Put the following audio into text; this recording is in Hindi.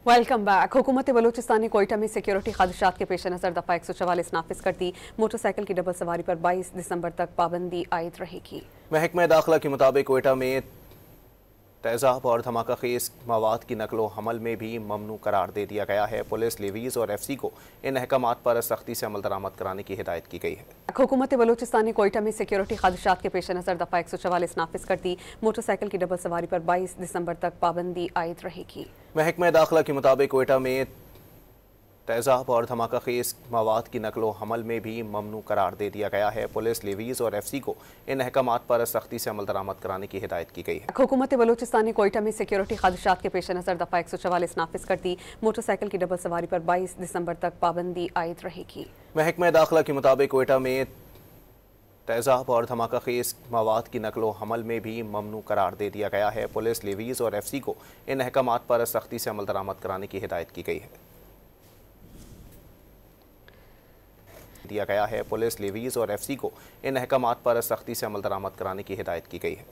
Welcome back. हुकूमत बलूचिस्तान ने कोयटा में सिक्योरिटी खदशात के पेश नज़र दफ़ा 144 नाफिज कर दी। मोटरसाइकिल की डबल सवारी पर 22 दिसंबर तक पाबंदी आयद रहेगी। महकमा दाखिला के मुताबिक कोयटा में तेज़ाब और धमाका खेज मवाद की नकलो हमल में भी ममनू करार दे दिया गया है। पुलिस, लेवीज़ और FC को इन अहकामात पर सख्ती से अमल दरामद कराने की हिदायत की गई है। हुकूमत बलूचिस्तान ने कोयटा में सिक्योरिटी खदशात के पेश नज़र दफ़ा 144 नाफिज कर दी। मोटरसाइकिल की डबल सवारी पर 22 दिसंबर तक पाबंदी आयद रहेगी। महकमा दाखिला के मुताबिक कोयटा में तेज़ाब और धमाका खेज मवाद की नकलो हमल में भी ममनू करार दे दिया गया है। पुलिस, लेवीज़ और FC को इन अहकामात पर सख्ती से अमल दरामद कराने की हिदायत की गई है। हुकूमत बलूचिस्तान ने कोयटा में सिक्योरिटी खदशात के पेश नज़र दफ़ा 144 नाफिज कर दी। मोटरसाइकिल की डबल सवारी पर 22 दिसंबर तक पाबंदी आयद रहेगी। महकमा दाखिला के मुताबिक कोयटा में तेज़ाब और धमाका खेज मवाद की नकलो हमल में भी ममनू करार दे दिया गया है। पुलिस, लेवीज़ और FC को इन अहकामात पर सख्ती से अमल दरामद कराने की हिदायत की गई है। पुलिस, लेवीज़ और FC को इन अहकामात पर सख्ती से अमल दरामद कराने की हिदायत की गई है।